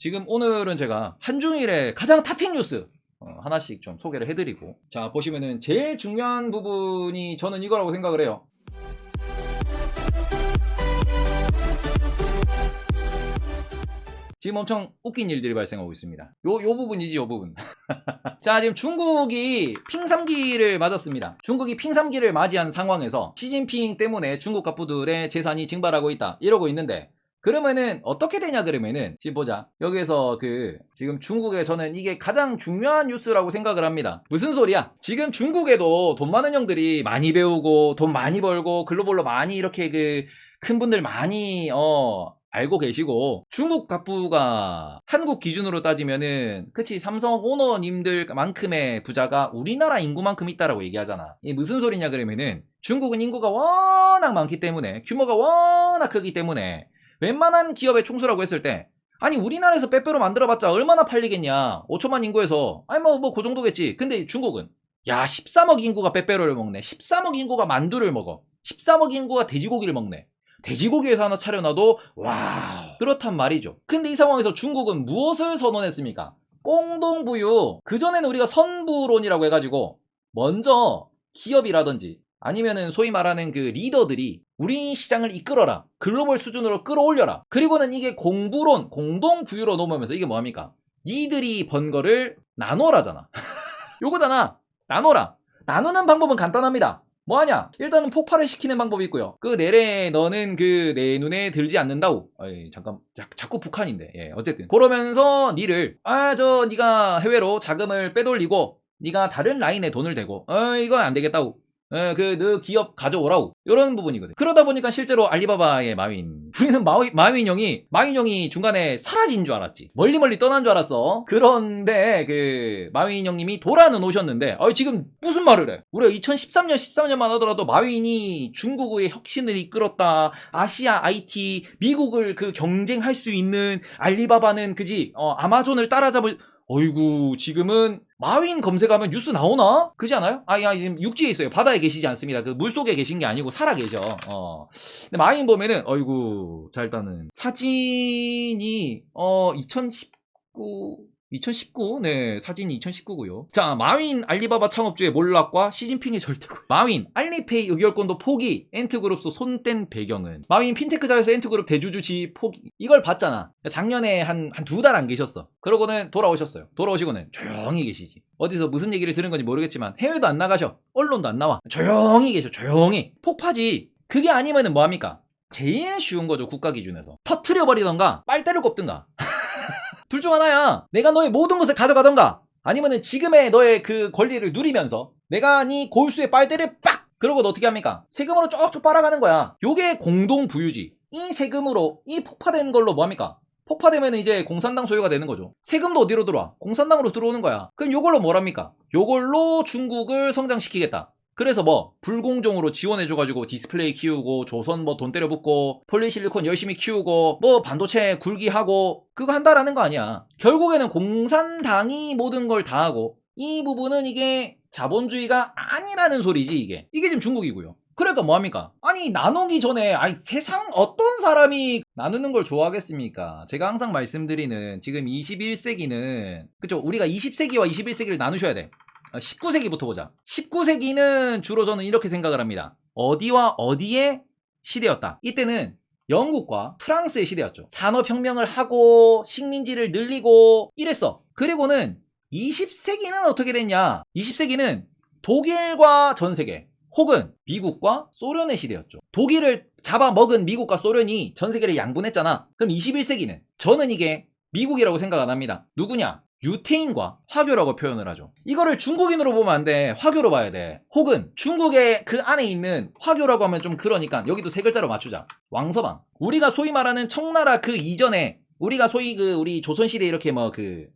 지금 오늘은 제가 한중일의 가장 탑픽 뉴스 하나씩 좀 소개를 해드리고, 자 보시면은 제일 중요한 부분이 저는 이거라고 생각을 해요. 지금 엄청 웃긴 일들이 발생하고 있습니다. 요 부분이지, 요 부분. 자, 지금 중국이 핑3기를 맞았습니다. 중국이 핑3기를 맞이한 상황에서 시진핑 때문에 중국 갑부들의 재산이 증발하고 있다, 이러고 있는데, 그러면은 어떻게 되냐 그러면은, 지금 보자. 여기에서 지금 중국에 저는 이게 가장 중요한 뉴스라고 생각을 합니다. 무슨 소리야? 지금 중국에도 돈 많은 형들이 많이 배우고 돈 많이 벌고 글로벌로 많이 이렇게 큰 분들 많이 알고 계시고, 중국 갑부가 한국 기준으로 따지면은 그치, 삼성 오너님들만큼의 부자가 우리나라 인구만큼 있다라고 얘기하잖아. 이게 무슨 소리냐 그러면은, 중국은 인구가 워낙 많기 때문에, 규모가 워낙 크기 때문에 웬만한 기업의 총수라고 했을 때, 아니 우리나라에서 빼빼로 만들어봤자 얼마나 팔리겠냐, 5천만 인구에서, 아니 뭐 그 정도겠지. 근데 중국은 야 13억 인구가 빼빼로를 먹네, 13억 인구가 만두를 먹어, 13억 인구가 돼지고기를 먹네, 돼지고기에서 하나 차려놔도 와우, 그렇단 말이죠. 근데 이 상황에서 중국은 무엇을 선언했습니까? 공동부유. 그전에는 우리가 선부론이라고 해가지고 먼저 기업이라든지 아니면은 소위 말하는 그 리더들이 우리 시장을 이끌어라, 글로벌 수준으로 끌어올려라, 그리고는 이게 공부론, 공동부유로 넘어오면서 이게 뭐합니까? 니들이 번 거를 나눠라잖아. 요거잖아. 나눠라. 나누는 방법은 간단합니다. 뭐하냐? 일단은 폭발을 시키는 방법이 있고요. 그 내래 너는 내 눈에 들지 않는다우. 잠깐, 자꾸 북한인데. 예, 어쨌든 그러면서 니를 니가 해외로 자금을 빼돌리고 니가 다른 라인에 돈을 대고 이건 안 되겠다우. 너 기업 가져오라우. 이런 부분이거든. 그러다 보니까 실제로 알리바바의 마윈, 우리는 마윈 형이 중간에 사라진 줄 알았지. 멀리 떠난 줄 알았어. 그런데 마윈 형님이 돌아는 오셨는데, 지금 무슨 말을 해? 우리가 2013년 13년만 하더라도 마윈이 중국의 혁신을 이끌었다, 아시아 IT 미국을 경쟁할 수 있는, 알리바바는 그지 아마존을 따라잡을, 어이구, 지금은 마윈 검색하면 뉴스 나오나? 그지 않아요? 지금 육지에 있어요. 바다에 계시지 않습니다. 물속에 계신 게 아니고 살아 계셔. 근데 마윈 보면은, 어이구, 자, 일단은 사진이 2019, 네, 사진이 2019고요. 자, 마윈 알리바바 창업주의 몰락과 시진핑의 절대고. 마윈 알리페이 의결권도 포기, 엔트그룹소 손뗀 배경은. 마윈 핀테크사에서 엔트그룹 대주주지 포기. 이걸 봤잖아. 작년에 한 2달 안 계셨어. 그러고는 돌아오셨어요. 돌아오시고는 조용히 계시지. 어디서 무슨 얘기를 들은 건지 모르겠지만 해외도 안 나가셔. 언론도 안 나와. 조용히 계셔. 조용히. 폭파지. 그게 아니면은 뭐합니까? 제일 쉬운 거죠, 국가 기준에서. 터트려버리던가 빨대를 꼽든가. 둘 중 하나야. 내가 너의 모든 것을 가져가던가, 아니면은 지금의 너의 그 권리를 누리면서 내가 네 골수의 빨대를 빡! 그러고 너 어떻게 합니까? 세금으로 쪽쪽 빨아가는 거야. 요게 공동부유지. 이 세금으로, 이 폭파된 걸로 뭐합니까? 폭파되면 이제 공산당 소유가 되는 거죠. 세금도 어디로 들어와? 공산당으로 들어오는 거야. 그럼 요걸로 뭐랍니까? 요걸로 중국을 성장시키겠다. 그래서 불공정으로 지원해줘가지고 디스플레이 키우고, 조선 돈 때려붓고, 폴리실리콘 열심히 키우고, 반도체 굴기하고, 그거 한다라는 거 아니야. 결국에는 공산당이 모든 걸 다 하고, 이 부분은 이게 자본주의가 아니라는 소리지, 이게 지금 중국이고요. 그러니까 뭐합니까? 나누기 전에, 세상 어떤 사람이 나누는 걸 좋아하겠습니까? 제가 항상 말씀드리는, 지금 21세기는, 그쵸? 우리가 20세기와 21세기를 나누셔야 돼. 19세기부터 보자. 19세기는 주로 저는 이렇게 생각을 합니다. 어디와 어디의 시대였다. 이때는 영국과 프랑스의 시대였죠. 산업혁명을 하고 식민지를 늘리고 이랬어. 그리고는 20세기는 어떻게 됐냐? 20세기는 독일과 전세계, 혹은 미국과 소련의 시대였죠. 독일을 잡아먹은 미국과 소련이 전세계를 양분했잖아. 그럼 21세기는, 저는 이게 미국이라고 생각 안 합니다. 누구냐? 유태인과 화교라고 표현을 하죠. 이거를 중국인으로 보면 안 돼. 화교로 봐야 돼. 혹은 중국의 그 안에 있는, 화교라고 하면 좀 그러니까 여기도 세 글자로 맞추자. 왕서방. 우리가 소위 말하는 청나라 그 이전에, 우리가 소위 우리 조선시대 이렇게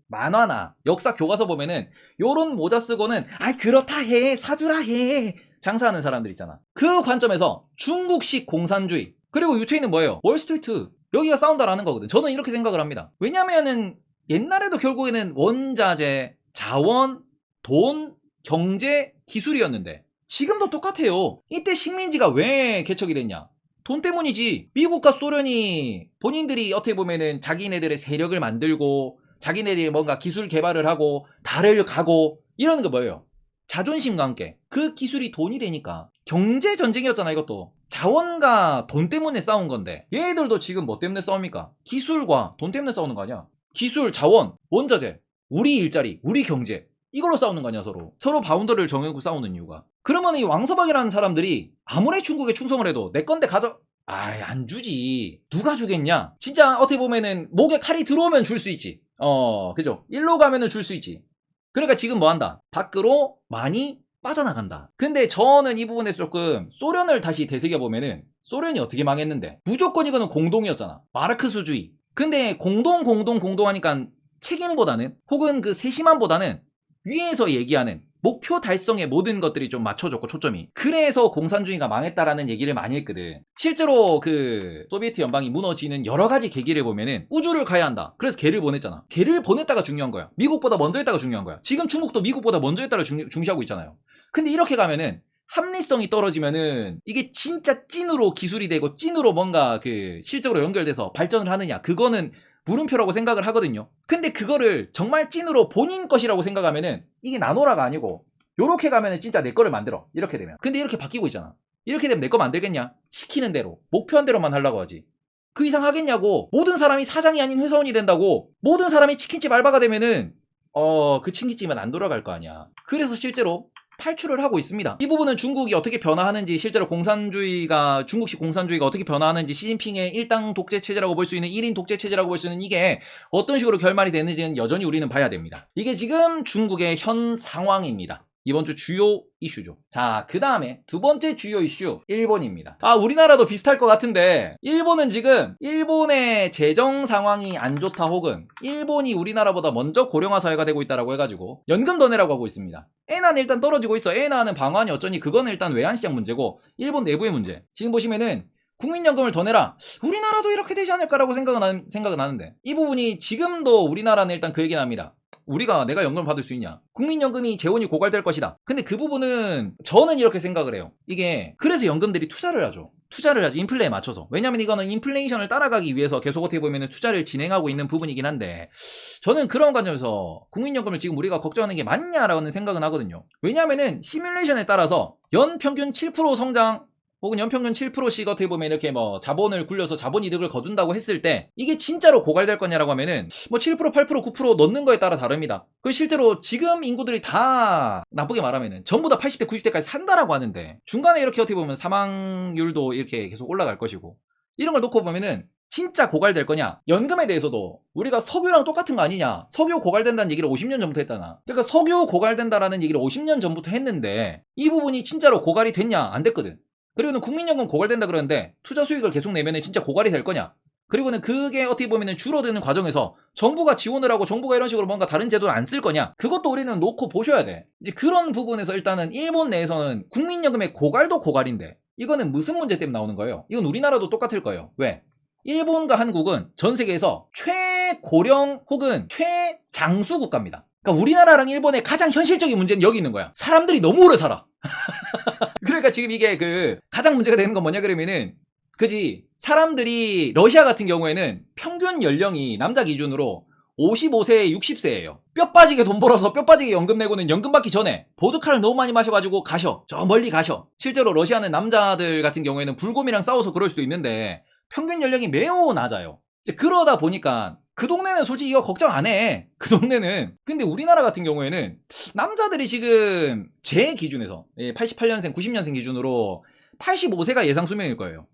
만화나 역사 교과서 보면은 요런 모자 쓰고는 그렇다 해, 사주라 해, 장사하는 사람들 있잖아. 그 관점에서 중국식 공산주의, 그리고 유태인은 뭐예요? 월스트리트. 여기가 싸운다라는 거거든. 저는 이렇게 생각을 합니다. 왜냐면은 옛날에도 결국에는 원자재, 자원, 돈, 경제, 기술이었는데 지금도 똑같아요. 이때 식민지가 왜 개척이 됐냐? 돈 때문이지. 미국과 소련이 본인들이 어떻게 보면은 자기네들의 세력을 만들고 자기네들이 뭔가 기술 개발을 하고 달을 가고 이러는 거 뭐예요? 자존심과 함께 그 기술이 돈이 되니까. 경제 전쟁이었잖아. 이것도 자원과 돈 때문에 싸운 건데 얘들도 지금 뭐 때문에 싸웁니까? 기술과 돈 때문에 싸우는 거 아니야. 기술, 자원, 원자재, 우리 일자리, 우리 경제, 이걸로 싸우는 거 아니야. 서로 바운더리를 정해놓고 싸우는 이유가. 그러면 이 왕서방이라는 사람들이 아무리 중국에 충성을 해도 내 건데 가져, 아이 안 주지. 누가 주겠냐. 진짜 어떻게 보면은 목에 칼이 들어오면 줄 수 있지. 그죠. 일로 가면은 줄 수 있지. 그러니까 지금 뭐 한다? 밖으로 많이 빠져나간다. 근데 저는 이 부분에서 조금 소련을 다시 되새겨보면은 소련이 어떻게 망했는데 무조건 이거는 공동이었잖아. 마르크스주의. 근데 공동 하니까 책임보다는 혹은 그 세심함보다는 위에서 얘기하는 목표 달성의 모든 것들이 좀 맞춰졌고 초점이. 그래서 공산주의가 망했다라는 얘기를 많이 했거든. 실제로 그 소비에트 연방이 무너지는 여러 가지 계기를 보면은 우주를 가야 한다. 그래서 걔를 보냈잖아. 걔를 보냈다가 중요한 거야. 미국보다 먼저 했다가 중요한 거야. 지금 중국도 미국보다 먼저 했다가 중시하고 있잖아요. 근데 이렇게 가면은 합리성이 떨어지면은 이게 진짜 찐으로 기술이 되고 찐으로 뭔가 그 실적으로 연결돼서 발전을 하느냐, 그거는 물음표라고 생각을 하거든요. 근데 그거를 정말 찐으로 본인 것이라고 생각하면은 이게 나노라가 아니고 요렇게 가면은 진짜 내 거를 만들어. 이렇게 되면. 근데 이렇게 바뀌고 있잖아. 이렇게 되면 내 거 만들겠냐? 시키는 대로 목표한 대로만 하려고 하지. 그 이상 하겠냐고. 모든 사람이 사장이 아닌 회사원이 된다고. 모든 사람이 치킨집 알바가 되면은 그 치킨집은 안 돌아갈 거 아니야. 그래서 실제로 탈출을 하고 있습니다. 이 부분은 중국이 어떻게 변화하는지, 실제로 공산주의가, 중국식 공산주의가 어떻게 변화하는지, 시진핑의 일당 독재 체제라고 볼 수 있는 1인 독재 체제라고 볼 수 있는 이게 어떤 식으로 결말이 되는지는 여전히 우리는 봐야 됩니다. 이게 지금 중국의 현 상황입니다. 이번 주 주요 이슈죠. 자, 그 다음에 두 번째 주요 이슈, 일본입니다. 우리나라도 비슷할 것 같은데 일본은 지금 일본의 재정 상황이 안 좋다, 혹은 일본이 우리나라보다 먼저 고령화 사회가 되고 있다라고 해가지고 연금 더 내라고 하고 있습니다. 엔화는 일단 떨어지고 있어. 엔화는 방안이 어쩌니, 그거는 일단 외환시장 문제고 일본 내부의 문제. 지금 보시면은 국민연금을 더 내라. 우리나라도 이렇게 되지 않을까라고 생각은 하는데 이 부분이 지금도 우리나라는 일단 그 얘기는 합니다. 내가 연금을 받을 수 있냐? 국민연금이 재원이 고갈될 것이다. 근데 그 부분은 저는 이렇게 생각을 해요. 이게 그래서 연금들이 투자를 하죠. 인플레에 맞춰서. 왜냐면 이거는 인플레이션을 따라가기 위해서 계속 어떻게 보면 투자를 진행하고 있는 부분이긴 한데, 저는 그런 관점에서 국민연금을 지금 우리가 걱정하는 게 맞냐라는 생각은 하거든요. 왜냐면은 시뮬레이션에 따라서 연평균 7% 성장 혹은 연평균 7%씩 어떻게 보면 이렇게 뭐 자본을 굴려서 자본 이득을 거둔다고 했을 때 이게 진짜로 고갈될 거냐라고 하면은 뭐 7%, 8%, 9% 넣는 거에 따라 다릅니다. 그 실제로 지금 인구들이 다 나쁘게 말하면은 전부 다 80대, 90대까지 산다라고 하는데 중간에 이렇게 어떻게 보면 사망률도 이렇게 계속 올라갈 것이고, 이런 걸 놓고 보면은 진짜 고갈될 거냐? 연금에 대해서도 우리가 석유랑 똑같은 거 아니냐? 석유 고갈된다는 얘기를 50년 전부터 했잖아. 그러니까 석유 고갈된다라는 얘기를 50년 전부터 했는데 이 부분이 진짜로 고갈이 됐냐? 안 됐거든. 그리고는 국민연금 고갈된다 그러는데 투자 수익을 계속 내면은 진짜 고갈이 될 거냐? 그리고는 그게 어떻게 보면은 줄어드는 과정에서 정부가 지원을 하고 정부가 이런 식으로 뭔가 다른 제도를 안 쓸 거냐? 그것도 우리는 놓고 보셔야 돼. 이제 그런 부분에서 일단은 일본 내에서는 국민연금의 고갈도 고갈인데 이거는 무슨 문제 때문에 나오는 거예요? 이건 우리나라도 똑같을 거예요. 왜? 일본과 한국은 전 세계에서 최고령 혹은 최장수 국가입니다. 그러니까 우리나라랑 일본의 가장 현실적인 문제는 여기 있는 거야. 사람들이 너무 오래 살아. 그러니까 지금 이게 가장 문제가 되는 건 뭐냐 그러면은, 그지, 사람들이 러시아 같은 경우에는 평균 연령이 남자 기준으로 55세, 60세예요. 뼈 빠지게 돈 벌어서 뼈 빠지게 연금 내고는 연금 받기 전에 보드카를 너무 많이 마셔가지고 저 멀리 가셔. 실제로 러시아는 남자들 같은 경우에는 불곰이랑 싸워서 그럴 수도 있는데 평균 연령이 매우 낮아요. 이제 그러다 보니까 그 동네는 솔직히 이거 걱정 안 해. 그 동네는. 근데 우리나라 같은 경우에는 남자들이 지금 제 기준에서 88년생, 90년생 기준으로 85세가 예상 수명일 거예요.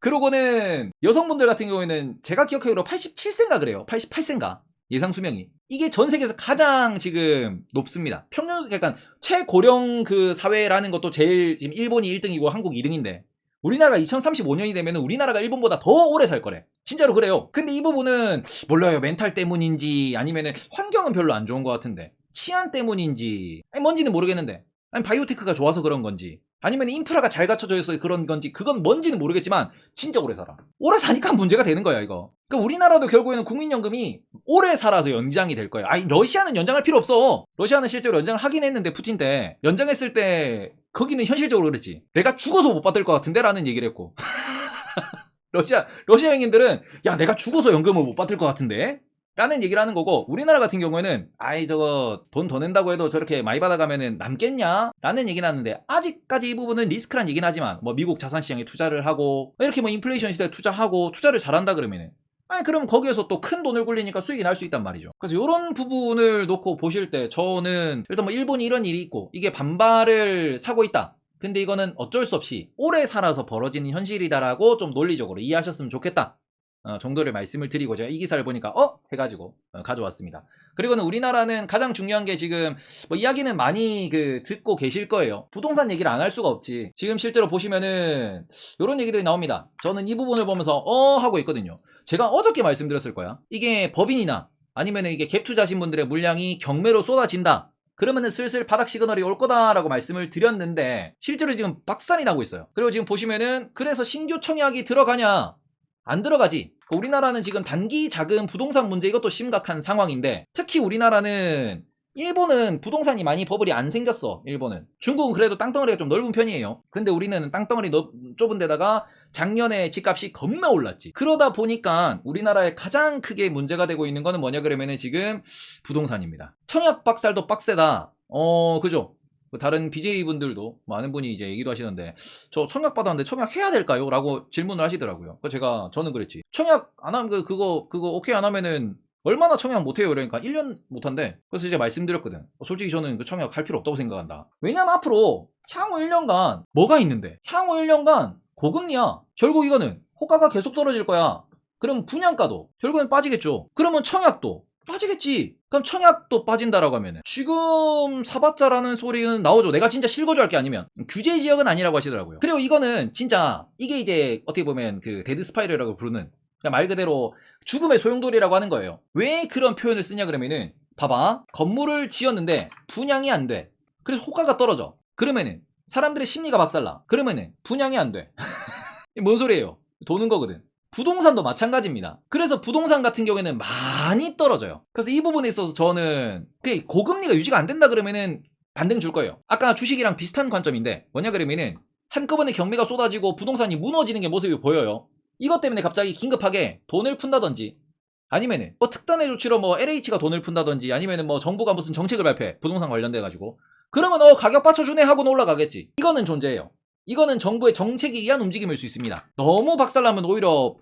그러고는 여성분들 같은 경우에는 제가 기억하기로 87세인가 그래요. 88세인가 예상 수명이. 이게 전 세계에서 가장 지금 높습니다. 평균, 약간 최고령 그 사회라는 것도 제일 지금 일본이 1등이고 한국이 2등인데 우리나라가 2035년이 되면 우리나라가 일본보다 더 오래 살 거래. 진짜로 그래요. 근데 이 부분은 몰라요. 멘탈 때문인지 아니면은 환경은 별로 안 좋은 것 같은데 치안 때문인지 뭔지는 모르겠는데, 아니 바이오테크가 좋아서 그런 건지 아니면 인프라가 잘 갖춰져 있어서 그런 건지, 그건 뭔지는 모르겠지만 진짜 오래 살아. 오래 사니까 문제가 되는 거야 이거. 그러니까 우리나라도 결국에는 국민연금이 오래 살아서 연장이 될 거예요. 아니 러시아는 연장할 필요 없어. 러시아는 실제로 연장을 하긴 했는데 푸틴 때 연장했을 때 거기는 현실적으로 그랬지. 내가 죽어서 못 받을 것 같은데? 라는 얘기를 했고. 러시아 행인들은 야, 내가 죽어서 연금을 못 받을 것 같은데? 라는 얘기를 하는 거고, 우리나라 같은 경우에는 아이 저거 돈 더 낸다고 해도 저렇게 많이 받아가면은 남겠냐? 라는 얘기는 하는데, 아직까지 이 부분은 리스크란 얘기는 하지만 뭐 미국 자산시장에 투자를 하고 이렇게 뭐 인플레이션 시대에 투자하고 투자를 잘한다 그러면은 아니 그럼 거기에서 또 큰 돈을 굴리니까 수익이 날 수 있단 말이죠. 그래서 이런 부분을 놓고 보실 때 저는 일단 뭐 일본이 이런 일이 있고 이게 반발을 사고 있다. 근데 이거는 어쩔 수 없이 오래 살아서 벌어지는 현실이다라고 좀 논리적으로 이해하셨으면 좋겠다 정도를 말씀을 드리고, 제가 이 기사를 보니까 해가지고 가져왔습니다. 그리고는 우리나라는 가장 중요한 게 지금 뭐 이야기는 많이 듣고 계실 거예요. 부동산 얘기를 안 할 수가 없지. 지금 실제로 보시면은 이런 얘기들이 나옵니다. 저는 이 부분을 보면서 하고 있거든요. 제가 어저께 말씀드렸을 거야. 이게 법인이나 아니면 이게 갭 투자하신 분들의 물량이 경매로 쏟아진다. 그러면은 슬슬 바닥 시그널이 올 거다라고 말씀을 드렸는데 실제로 지금 박살이 나고 있어요. 그리고 지금 보시면은 그래서 신규 청약이 들어가냐? 안 들어가지. 우리나라는 지금 단기 자금 부동산 문제 이것도 심각한 상황인데, 특히 우리나라는 일본은 부동산이 많이 버블이 안 생겼어. 일본은. 중국은 그래도 땅덩어리가 좀 넓은 편이에요. 근데 우리는 땅덩어리 좁은 데다가 작년에 집값이 겁나 올랐지. 그러다 보니까 우리나라에 가장 크게 문제가 되고 있는 거는 뭐냐 그러면은 지금 부동산입니다. 청약 박살도 빡세다. 그죠? 다른 BJ분들도 많은 분이 이제 얘기도 하시는데, 저 청약 받았는데 청약 해야 될까요? 라고 질문을 하시더라고요. 저는 그랬지. 청약 안 하면 그거 오케이 안 하면은 얼마나 청약 못해요? 그러니까 1년 못한대. 그래서 이제 말씀드렸거든. 솔직히 저는 그 청약 할 필요 없다고 생각한다. 왜냐면 앞으로 향후 1년간 뭐가 있는데? 향후 1년간 고금리야. 결국 이거는 호가가 계속 떨어질 거야. 그럼 분양가도 결국엔 빠지겠죠. 그러면 청약도 빠지겠지. 그럼 청약도 빠진다라고 하면은 지금 사봤자라는 소리는 나오죠. 내가 진짜 실거주할 게 아니면. 규제 지역은 아니라고 하시더라고요. 그리고 이거는 진짜 이게 이제 어떻게 보면 데드 스파이럴이라고 부르는, 말 그대로 죽음의 소용돌이라고 하는 거예요. 왜 그런 표현을 쓰냐 그러면은, 봐봐, 건물을 지었는데 분양이 안 돼. 그래서 호가가 떨어져. 그러면은 사람들의 심리가 박살나. 그러면은 분양이 안 돼. 뭔 소리예요? 도는 거거든. 부동산도 마찬가지입니다. 그래서 부동산 같은 경우에는 많이 떨어져요. 그래서 이 부분에 있어서 저는 고금리가 유지가 안 된다 그러면은 반등 줄 거예요. 아까 주식이랑 비슷한 관점인데 뭐냐 그러면은 한꺼번에 경매가 쏟아지고 부동산이 무너지는 게 모습이 보여요. 이것 때문에 갑자기 긴급하게 돈을 푼다든지, 아니면은 뭐 특단의 조치로 뭐 LH가 돈을 푼다든지, 아니면은 뭐 정부가 무슨 정책을 발표해 부동산 관련돼 가지고, 그러면 가격 받쳐주네 하고는 올라가겠지. 이거는 존재해요. 이거는 정부의 정책에 의한 움직임일 수 있습니다. 너무 박살나면 오히려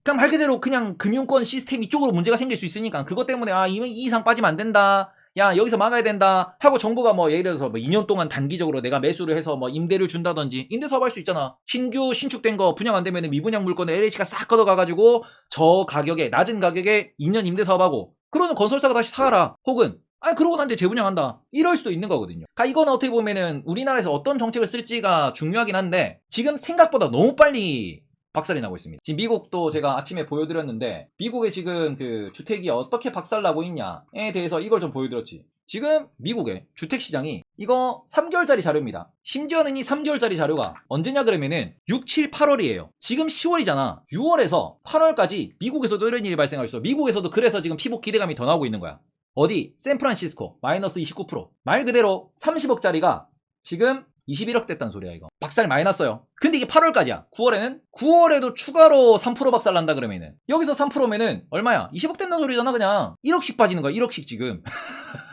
그냥 말 그대로 그냥 금융권 시스템 이쪽으로 문제가 생길 수 있으니까, 그것 때문에 이 이상 빠지면 안 된다, 야 여기서 막아야 된다 하고 정부가 뭐 예를 들어서 뭐 2년 동안 단기적으로 내가 매수를 해서 뭐 임대를 준다든지, 임대 사업 할 수 있잖아. 신규 신축된 거 분양 안 되면 미분양 물건을 LH가 싹 걷어가가지고 저 가격에, 낮은 가격에 2년 임대 사업하고, 그러면 건설사가 다시 사라. 혹은 그러고 난 뒤에 재분양한다. 이럴 수도 있는 거거든요. 그러니까 이건 어떻게 보면은 우리나라에서 어떤 정책을 쓸지가 중요하긴 한데, 지금 생각보다 너무 빨리 박살이 나고 있습니다. 지금 미국도 제가 아침에 보여드렸는데, 미국의 지금 주택이 어떻게 박살나고 있냐에 대해서 이걸 좀 보여드렸지. 지금 미국의 주택시장이 이거 3개월짜리 자료입니다. 심지어는 이 3개월짜리 자료가 언제냐 그러면은 6, 7, 8월이에요. 지금 10월이잖아. 6월에서 8월까지 미국에서도 이런 일이 발생하고 있어. 미국에서도 그래서 지금 피복 기대감이 더 나오고 있는 거야. 어디? 샌프란시스코 마이너스 29%. 말 그대로 30억짜리가 지금 21억 됐다는 소리야. 이거 박살 많이 났어요. 근데 이게 8월까지야 9월에도 추가로 3% 박살 난다 그러면은, 여기서 3%면은 얼마야? 20억 된다는 소리잖아. 그냥 1억씩 빠지는 거야. 1억씩 지금.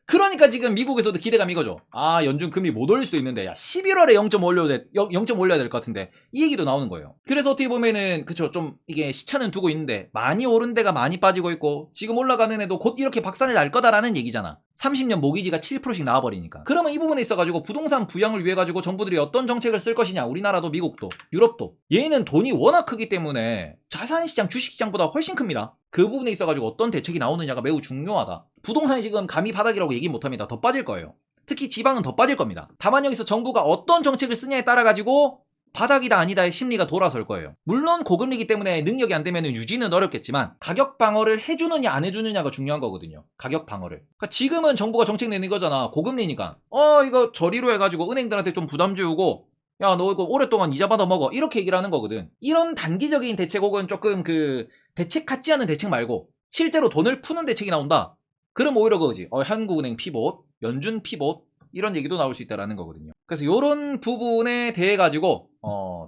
그러니까 지금 미국에서도 기대감 이거죠. 연준 금리 못 올릴 수도 있는데, 11월에 0점 올려야 될 것 같은데, 이 얘기도 나오는 거예요. 그래서 어떻게 보면은 그쵸, 좀 이게 시차는 두고 있는데 많이 오른 데가 많이 빠지고 있고, 지금 올라가는 애도 곧 이렇게 박살이 날 거다라는 얘기잖아. 30년 모기지가 7%씩 나와버리니까. 그러면 이 부분에 있어가지고 부동산 부양을 위해 가지고 정부들이 어떤 정책을 쓸 것이냐. 우리나라도 미국도 유럽도 얘는 돈이 워낙 크기 때문에 자산시장 주식시장보다 훨씬 큽니다. 그 부분에 있어가지고 어떤 대책이 나오느냐가 매우 중요하다. 부동산이 지금 감히 바닥이라고 얘기 못합니다. 더 빠질 거예요. 특히 지방은 더 빠질 겁니다. 다만 여기서 정부가 어떤 정책을 쓰냐에 따라 가지고 바닥이다 아니다의 심리가 돌아설 거예요. 물론 고금리이기 때문에 능력이 안 되면 유지는 어렵겠지만, 가격 방어를 해주느냐 안 해주느냐가 중요한 거거든요. 가격 방어를. 그러니까 지금은 정부가 정책 내는 거잖아. 고금리니까 이거 저리로 해가지고 은행들한테 좀 부담 주고, 야 너 이거 오랫동안 이자 받아 먹어, 이렇게 얘기를 하는 거거든. 이런 단기적인 대책 혹은 조금 대책 같지 않은 대책 말고 실제로 돈을 푸는 대책이 나온다. 그럼 오히려 그거지. 한국은행 피봇, 연준 피봇, 이런 얘기도 나올 수 있다라는 거거든요. 그래서 이런 부분에 대해 가지고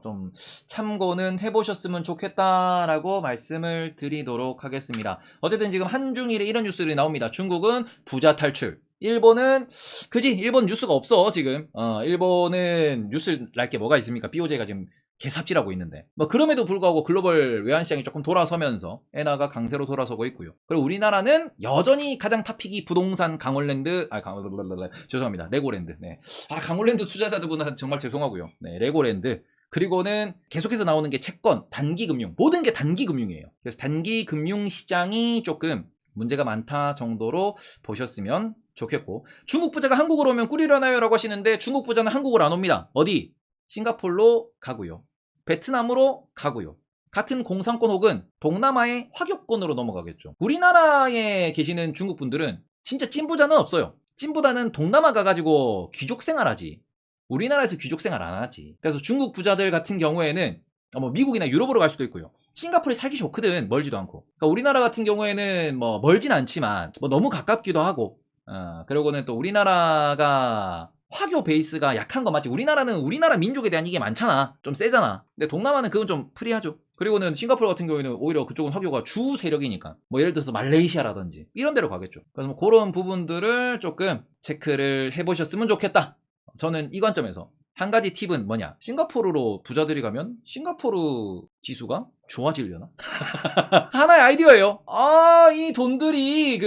좀 참고는 해보셨으면 좋겠다라고 말씀을 드리도록 하겠습니다. 어쨌든 지금 한중일에 이런 뉴스들이 나옵니다. 중국은 부자 탈출, 일본은 그지? 일본 뉴스가 없어 지금. 일본은 뉴스 날 게 뭐가 있습니까? BOJ가 지금 개삽질하고 있는데, 뭐 그럼에도 불구하고 글로벌 외환시장이 조금 돌아서면서 엔화가 강세로 돌아서고 있고요. 그리고 우리나라는 여전히 가장 탑픽이 부동산 강원랜드, 죄송합니다, 레고랜드. 네. 강원랜드 투자자들분한테 정말 죄송하고요. 네, 레고랜드. 그리고는 계속해서 나오는 게 채권, 단기금융, 모든 게 단기금융이에요. 그래서 단기금융시장이 조금 문제가 많다 정도로 보셨으면 좋겠고, 중국 부자가 한국으로 오면 꿀이려나요? 라고 하시는데, 중국 부자는 한국으로 안 옵니다. 어디? 싱가폴로 가고요, 베트남으로 가고요, 같은 공산권 혹은 동남아의 화교권으로 넘어가겠죠. 우리나라에 계시는 중국 분들은 진짜 찐부자는 없어요. 찐부자는 동남아 가가지고 귀족 생활하지, 우리나라에서 귀족 생활 안 하지. 그래서 중국 부자들 같은 경우에는 뭐 미국이나 유럽으로 갈 수도 있고요. 싱가포르이 살기 좋거든, 멀지도 않고. 그러니까 우리나라 같은 경우에는 뭐 멀진 않지만 뭐 너무 가깝기도 하고, 그리고는 또 우리나라가 화교 베이스가 약한 거 맞지? 우리나라는 우리나라 민족에 대한 이게 많잖아. 좀 세잖아. 근데 동남아는 그건 좀 프리하죠. 그리고는 싱가포르 같은 경우에는 오히려 그쪽은 화교가 주 세력이니까 뭐 예를 들어서 말레이시아라든지 이런 데로 가겠죠. 그래서 뭐 그런 부분들을 조금 체크를 해보셨으면 좋겠다. 저는 이 관점에서 한 가지 팁은 뭐냐, 싱가포르로 부자들이 가면 싱가포르 지수가 좋아지려나? 하나의 아이디어예요. 이 돈들이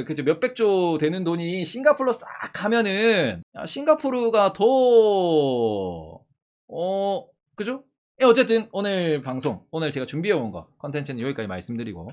그저 몇백조 되는 돈이 싱가포르로 싹 가면은 싱가포르가 더 그죠? 어쨌든 오늘 방송, 오늘 제가 준비해온 거 컨텐츠는 여기까지 말씀드리고,